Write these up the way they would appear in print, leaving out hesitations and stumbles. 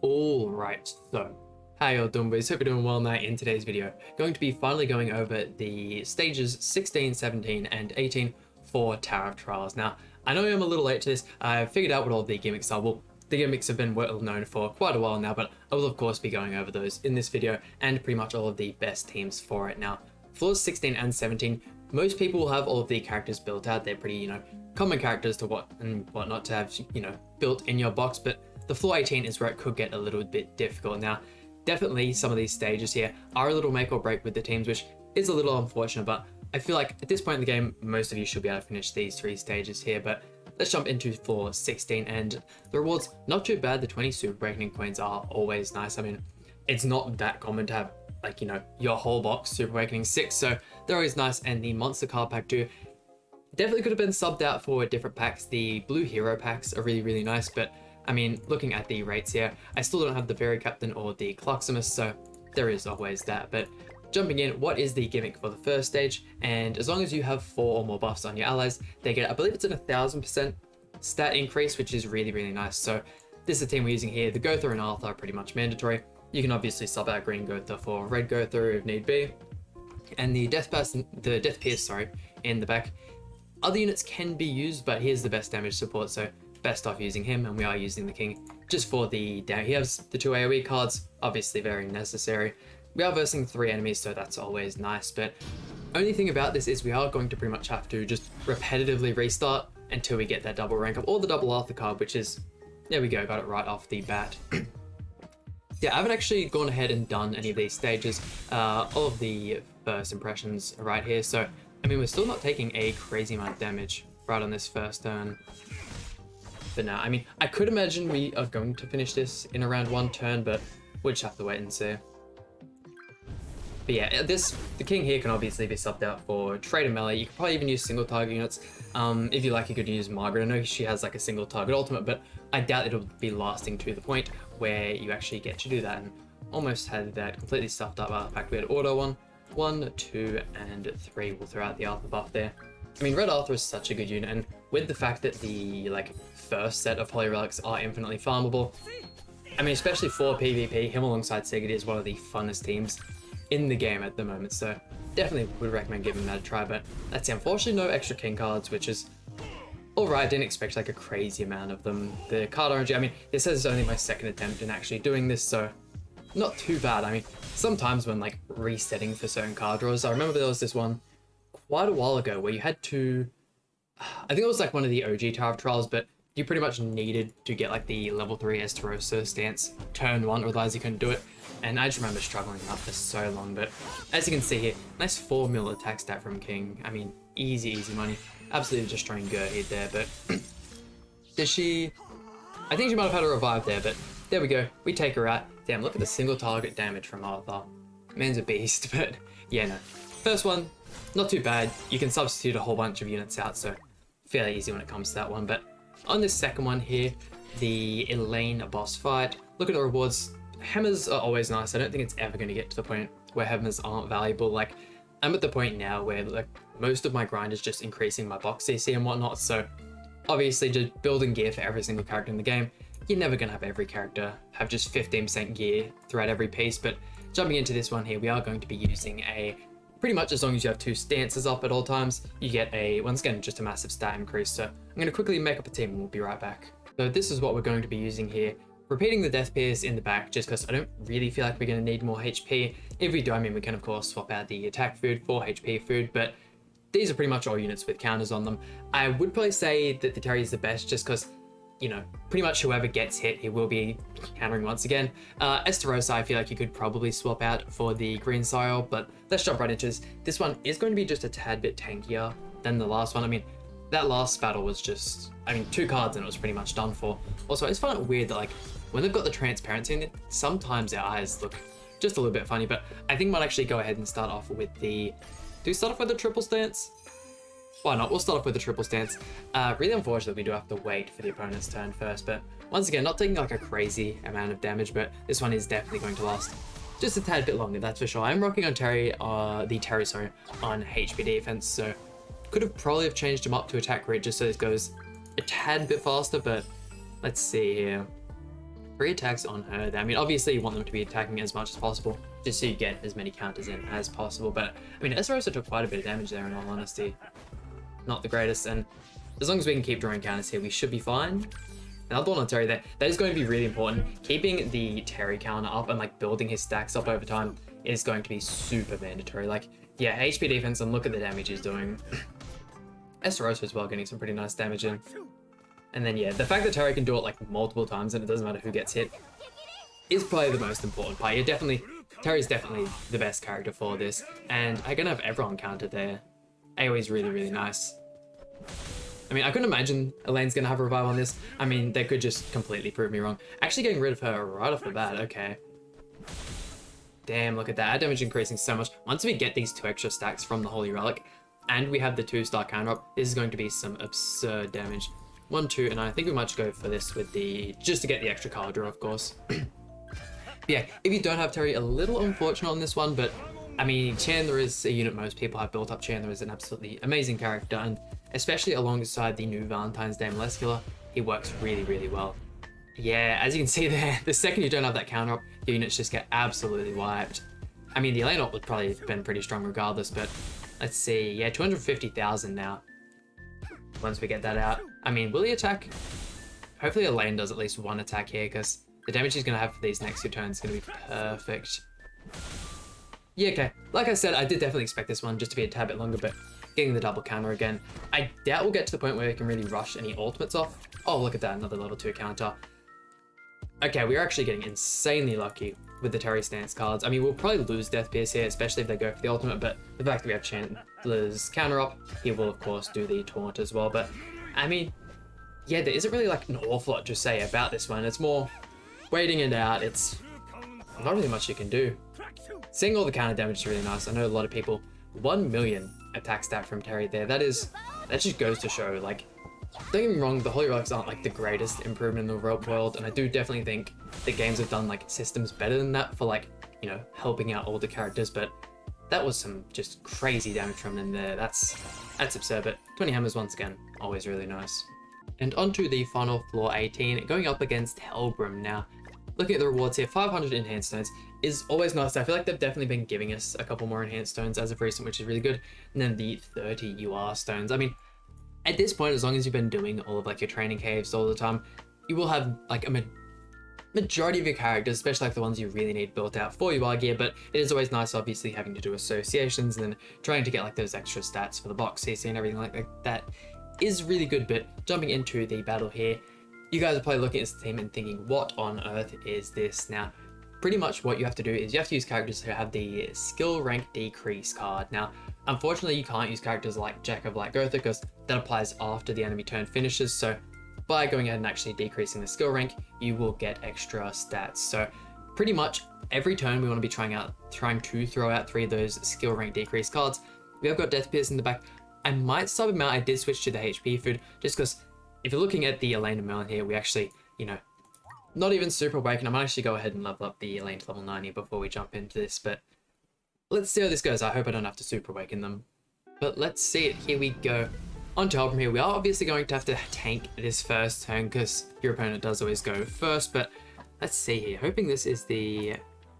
Alright, so how y'all doing, boys? Hope you're doing well now. In today's video, going to be finally going over the stages 16, 17, and 18 for Tower of Trials. Now, I know I'm a little late to this. I've figured out what all the gimmicks are. Well, the gimmicks have been well known for quite a while now, but I will of course be going over those in this video and pretty much all of the best teams for it. Now, floors 16 and 17, most people will have all of the characters built out. They're pretty, common characters to whatnot to have, built in your box, but the floor 18 is where it could get a little bit difficult. Now, definitely some of these stages here are a little make or break with the teams, which is a little unfortunate, but I feel like at this point in the game, most of you should be able to finish these 3 stages here. But let's jump into floor 16, and the rewards, not too bad. The 20 Super Awakening coins are always nice. I mean, it's not that common to have, your whole box Super Awakening 6, so they're always nice. And the Monster Card Pack too, definitely could have been subbed out for different packs. The Blue Hero packs are really, really nice, but I mean, looking at the rates here, I still don't have the Fairy Captain or the Cloximus, so there is always that. But jumping in, what is the gimmick for the first stage? And as long as you have 4 or more buffs on your allies, they get, I believe it's an 1000% stat increase, which is really, really nice. So this is the team we're using here. The Gowther and Arthur are pretty much mandatory. You can obviously sub out Green Gowther for Red Gowther if need be. And the Death Pierce, in the back. Other units can be used, but here's the best damage support, so best off using him, and we are using the King just for the damage. He has the 2 AoE cards, obviously very necessary. We are versing 3 enemies, so that's always nice, but only thing about this is we are going to pretty much have to just repetitively restart until we get that double rank up, or the double Arthur card, which is, there we go, got it right off the bat. Yeah, I haven't actually gone ahead and done any of these stages. All of the first impressions are right here, so I mean, we're still not taking a crazy amount of damage right on this first turn. But now, I mean, I could imagine we are going to finish this in around 1 turn, but we'll just have to wait and see. But yeah, the King here can obviously be subbed out for trade and melee. You could probably even use single target units. If you like, you could use Margaret. I know she has like a single target ultimate, but I doubt it'll be lasting to the point where you actually get to do that. And almost had that completely stuffed up. In fact, we had auto 1, 2, and 3. We'll throw out the Arthur buff there. I mean, Red Arthur is such a good unit, and with the fact that the first set of Holy Relics are infinitely farmable, I mean, especially for PvP, him alongside Sigurd is one of the funnest teams in the game at the moment, so definitely would recommend giving that a try. But that's it. Unfortunately, no extra King cards, which is alright. Didn't expect like a crazy amount of them. The card RNG, I mean, this is only my 2nd attempt in actually doing this, so not too bad. I mean, sometimes when resetting for certain card draws, I remember there was this one quite a while ago where you had to, I think it was one of the OG Tower of Trials, but you pretty much needed to get the level 3 Esterosa stance turn 1, otherwise you couldn't do it. And I just remember struggling up for so long. But as you can see here, nice 4 mil attack stat from King. I mean, easy money. Absolutely destroying Gerhid there, but does she, I think she might have had a revive there, but there we go. We take her out. Damn, look at the single target damage from Arthur. Man's a beast, but yeah, no. First one, not too bad. You can substitute a whole bunch of units out, so fairly easy when it comes to that one. But on this second one here, the Elaine boss fight, look at the rewards. Hammers are always nice. I don't think it's ever going to get to the point where hammers aren't valuable. I'm at the point now where most of my grind is just increasing my box CC and whatnot, so obviously just building gear for every single character in the game. You're never going to have every character have just 15% gear throughout every piece, but jumping into this one here, we are going to be using pretty much as long as you have 2 stances up at all times, you get once again, just a massive stat increase. So I'm going to quickly make up a team and we'll be right back. So this is what we're going to be using here. Repeating the Death Pierce in the back, just because I don't really feel like we're going to need more HP. If we do, I mean, we can of course swap out the attack food for HP food, but these are pretty much all units with counters on them. I would probably say that the Terry is the best just because, pretty much whoever gets hit, he will be countering once again. Esterosa, I feel like you could probably swap out for the Green Sire, but let's jump right into this. This one is going to be just a tad bit tankier than the last one. I mean, that last battle was just, 2 cards and it was pretty much done for. Also, I just find it weird that when they've got the transparency in it, sometimes their eyes look just a little bit funny, but I think I might actually go ahead and start off with do we start off with the triple stance? Why not? We'll start off with the triple stance. Really unfortunate we do have to wait for the opponent's turn first, but once again, not taking a crazy amount of damage, but this one is definitely going to last just a tad bit longer, that's for sure. I'm rocking on on HP defense, so could have probably changed him up to attack rate just so this goes a tad bit faster, but let's see here. 3 attacks on her there. I mean, obviously you want them to be attacking as much as possible, just so you get as many counters in as possible. But I mean, Essarosa took quite a bit of damage there in all honesty. Not the greatest, and as long as we can keep drawing counters here, we should be fine. Another one on Terry there. That is going to be really important. Keeping the Terry counter up and like building his stacks up over time is going to be super mandatory. Like, yeah, HP defense, and look at the damage he's doing. Essarosa as well, getting some pretty nice damage in. And then yeah, the fact that Terry can do it like multiple times and it doesn't matter who gets hit is probably the most important part. Terry's definitely the best character for this, and I can have everyone countered there. AoE's really, really nice. I mean, I couldn't imagine Elaine's gonna have a revive on this. I mean, they could just completely prove me wrong. Actually getting rid of her right off the bat, okay. Damn, look at that. Our damage increasing so much. Once we get these 2 extra stacks from the Holy Relic, and we have the 2-star counter up, this is going to be some absurd damage. 1, 2, and I think we might just go for this with the, just to get the extra card draw, of course. Yeah, if you don't have Terry, a little unfortunate on this one, but I mean, Chandler is a unit most people have built up. Chandler is an absolutely amazing character, and especially alongside the new Valentine's Day Moleskula, he works really, really well. Yeah, as you can see there, the second you don't have that counter up, your units just get absolutely wiped. I mean, the Elaine ult would probably have been pretty strong regardless, but let's see. Yeah, 250,000 now. Once we get that out. I mean, will he attack? Hopefully Elaine does at least 1 attack here, because the damage he's going to have for these next 2 turns is going to be perfect. Yeah, okay. Like I said, I did definitely expect this one just to be a tad bit longer, but getting the double counter again. I doubt we'll get to the point where we can really rush any ultimates off. Oh, look at that, another level 2 counter. Okay, we're actually getting insanely lucky with the Terry stance cards. I mean, we'll probably lose Death Pierce here, especially if they go for the ultimate, but the fact that we have Chandler's counter up, he will of course do the taunt as well. But I mean, yeah, there isn't really like an awful lot to say about this one. It's more waiting it out. It's not really much you can do. Seeing all the counter damage is really nice. I know a lot of people, 1 million attack stat from Terry there. That just goes to show, like, don't get me wrong, the Holy Relics aren't like the greatest improvement in the rope world, and I do definitely think the games have done like systems better than that for like, you know, helping out all the characters, but that was some just crazy damage from them there. That's absurd, but 20 hammers once again, always really nice. And onto the final floor 18, going up against Helbram now. Looking at the rewards here, 500 enhanced stones is always nice. I feel like they've definitely been giving us a couple more enhanced stones as of recent, which is really good. And then the 30 UR stones. I mean, at this point, as long as you've been doing all of like your training caves all the time, you will have like a majority of your characters, especially like the ones you really need built out for UR gear, but it is always nice obviously having to do associations and then trying to get like those extra stats for the box CC and everything like that is really good. But jumping into the battle here, you guys are probably looking at this team and thinking, what on earth is this? Now, pretty much what you have to do is you have to use characters who have the skill rank decrease card. Now, unfortunately, you can't use characters like Jack of Light Gotha because that applies after the enemy turn finishes. So by going ahead and actually decreasing the skill rank, you will get extra stats. So pretty much every turn we want to be trying to throw out 3 of those skill rank decrease cards. We have got Death Pierce in the back. I might sub him out. I did switch to the HP food just because if you're looking at the Elaine and Merlin here, we actually, you know, not even super awakened. I might actually go ahead and level up the Elaine to level 90 before we jump into this, but let's see how this goes. I hope I don't have to super awaken them. But let's see it. Here we go. On to Helbram here. We are obviously going to have to tank this first turn because your opponent does always go first, but let's see here. Hoping this is the...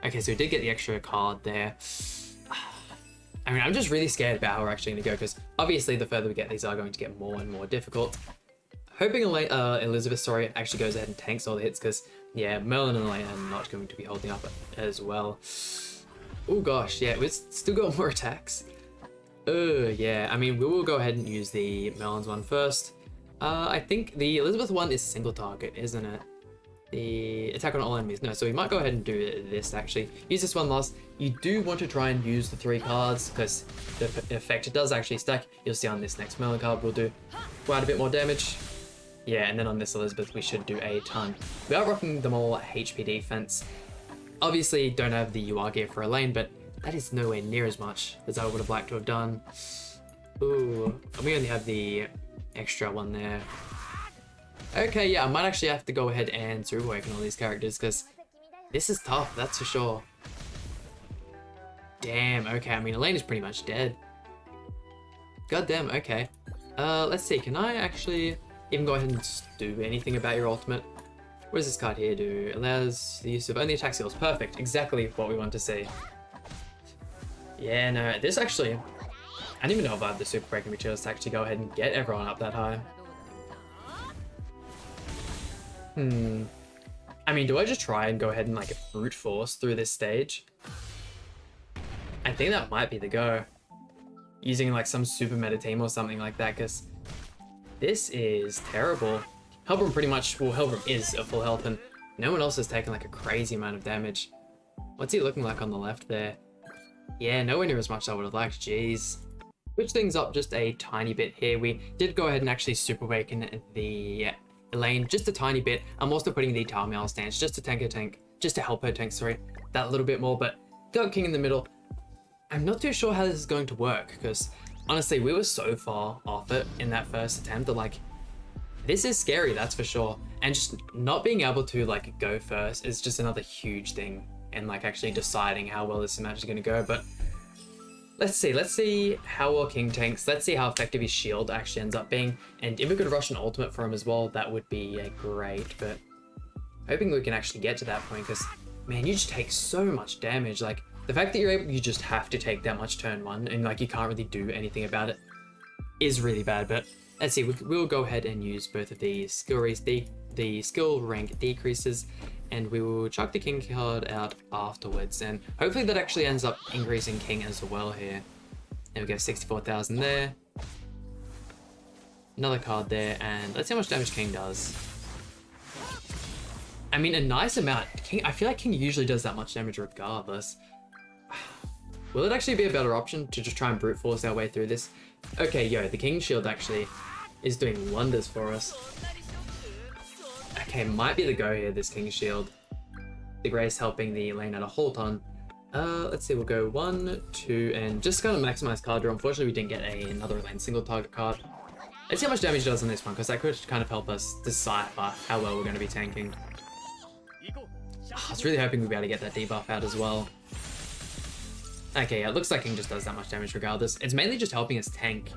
Okay, so we did get the extra card there. I mean, I'm just really scared about how we're actually going to go because obviously the further we get, these are going to get more and more difficult. Hoping Elizabeth, actually goes ahead and tanks all the hits because, yeah, Merlin and Elaine are not going to be holding up as well. Oh gosh, yeah, we've still got more attacks. Yeah, I mean, we will go ahead and use the Merlin's one first. I think the Elizabeth one is single target, isn't it? The attack on all enemies. No, so we might go ahead and do this actually. Use this one last. You do want to try and use the 3 cards because the effect does actually stack. You'll see on this next Merlin card, we'll do quite a bit more damage. Yeah, and then on this Elizabeth, we should do a ton. We are rocking them all HP defense. Obviously, don't have the UR gear for Elaine, but that is nowhere near as much as I would have liked to have done. Ooh, and we only have the extra one there. Okay, yeah, I might actually have to go ahead and super awaken all these characters because this is tough, that's for sure. Damn, okay, I mean, Elaine is pretty much dead. God damn, okay. Let's see, can I actually even go ahead and do anything about your ultimate? What does this card here do? Allows the use of only attack skills. Perfect. Exactly what we want to see. Yeah, no, this actually... I didn't even know if I had the super breaking materials to actually go ahead and get everyone up that high. I mean, do I just try and go ahead and like brute force through this stage? I think that might be the go. Using like some super meta team or something like that, because this is terrible. Helbram pretty much, well, Helbram is at full health and no one else has taken like a crazy amount of damage. What's he looking like on the left there? Yeah, nowhere near as much as I would have liked, jeez. Switch things up just a tiny bit here. We did go ahead and actually super awaken the Elaine just a tiny bit. I'm also putting the Tarmiel stance just to help her tank, sorry, that little bit more, but got King in the middle. I'm not too sure how this is going to work because honestly, we were so far off it in that first attempt that like, this is scary, that's for sure. And just not being able to like go first is just another huge thing in like actually deciding how well this match is going to go. But let's see how well King tanks. Let's see how effective his shield actually ends up being. And if we could rush an ultimate for him as well, that would be great. But hoping we can actually get to that point because man, you just take so much damage. Like the fact that you just have to take that much turn one and like you can't really do anything about it is really bad. But let's see, we'll go ahead and use both of the skill rates, the skill rank decreases, and we will chuck the King card out afterwards. And hopefully that actually ends up increasing King as well here. There we go, 64,000 there. Another card there, and let's see how much damage King does. I mean, a nice amount. King, I feel like King usually does that much damage regardless. Will it actually be a better option to just try and brute force our way through this? Okay, yo, the King shield actually is doing wonders for us. Okay, might be the go here, this King shield. The Grace helping the lane out a whole ton. Let's see, we'll go 1, 2, and just kind of maximize card draw. Unfortunately, we didn't get another lane single target card. Let's see how much damage it does on this one, because that could kind of help us decipher how well we're going to be tanking. I was really hoping we'd be able to get that debuff out as well. Okay, yeah, it looks like King just does that much damage regardless. It's mainly just helping us tank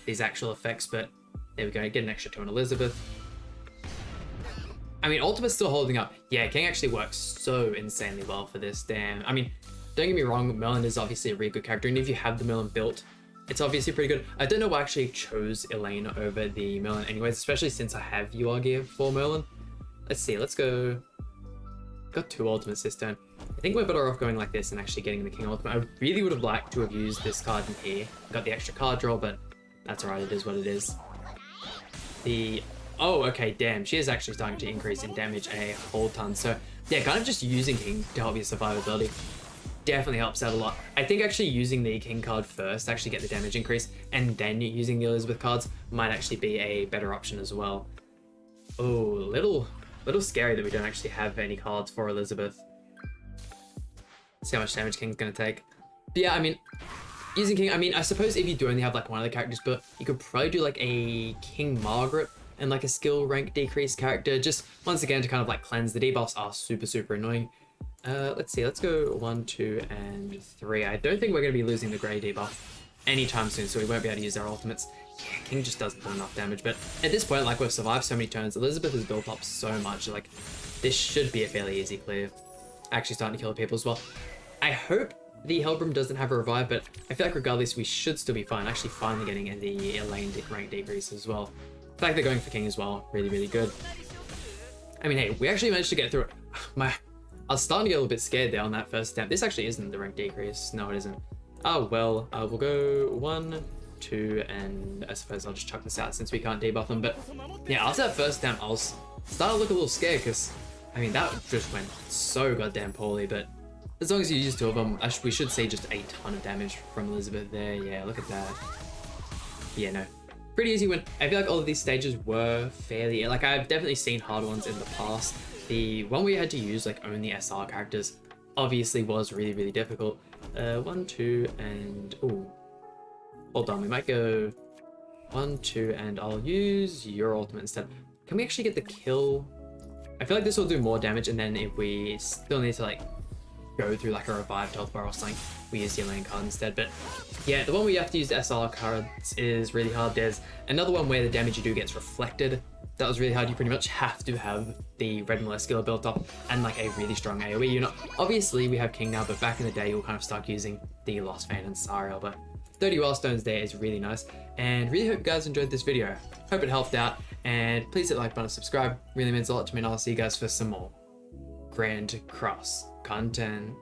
these actual effects, but there we go, get an extra 2 on Elizabeth. I mean, Ultimate's still holding up. Yeah, King actually works so insanely well for this, damn. I mean, don't get me wrong, Merlin is obviously a really good character, and if you have the Merlin built, it's obviously pretty good. I don't know why I actually chose Elaine over the Merlin anyways, especially since I have UR gear for Merlin. Let's see, let's go. Got 2 ultimates this turn. I think we're better off going like this and actually getting the King ultimate. I really would have liked to have used this card in here. Got the extra card draw, but that's alright, it is what it is. Oh, okay, damn, she is actually starting to increase in damage a whole ton. So yeah, kind of just using King to help your survivability definitely helps out a lot. I think actually using the King card first to actually get the damage increase and then using the Elizabeth cards might actually be a better option as well. Oh, little scary that we don't actually have any cards for Elizabeth. See how much damage King's gonna take. But yeah, I mean, using King, I mean, I suppose if you do only have like one of the characters, but you could probably do like a King Margaret and like a skill rank decrease character, just once again to kind of like cleanse. The debuffs are super annoying. Let's see, let's go 1, 2, and 3. I don't think we're gonna be losing the Grey debuff anytime soon, so we won't be able to use our ultimates. Yeah, King just doesn't do enough damage, but at this point, like, we've survived so many turns, Elizabeth has built up so much, like, this should be a fairly easy clear. Actually starting to kill people as well. I hope the Helbram doesn't have a revive, but I feel like regardless, we should still be fine. Actually finally getting in the Elaine rank decrease as well. The fact they're going for King as well, really good. I mean, hey, we actually managed to get through it. I was starting to get a little bit scared there on that first attempt. This actually isn't the rank decrease. No, it isn't. Oh, well, we'll go 1, 2, and I suppose I'll just chuck this out since we can't debuff them. But yeah, after that first attempt, I was starting to look a little scared because, I mean, that just went so goddamn poorly. But as long as you use 2 of them, we should see just a ton of damage from Elizabeth there. Yeah, look at that. Yeah, no. Pretty easy win. I feel like all of these stages were fairly, like, I've definitely seen hard ones in the past. The one where you had to use like only SR characters obviously was really difficult. 1, 2, and oh, hold on, we might go 1, 2, and I'll use your ultimate instead. Can we actually get the kill? I feel like this will do more damage, and then if we still need to like go through like a revived health bar or something, we use the Elaine card instead. But yeah, the one where you have to use the SR cards is really hard. There's another one where the damage you do gets reflected that was really hard. You pretty much have to have the Red Miller skill built up and like a really strong AoE unit. Obviously we have King now, but back in the day you'll kind of start using the Lost Fan and Sariel, but 30 Wellstones there is really nice, and really hope you guys enjoyed this video. Hope it helped out, and please hit the like button and subscribe. Really means a lot to me, and I'll see you guis for some more Grand Cross content.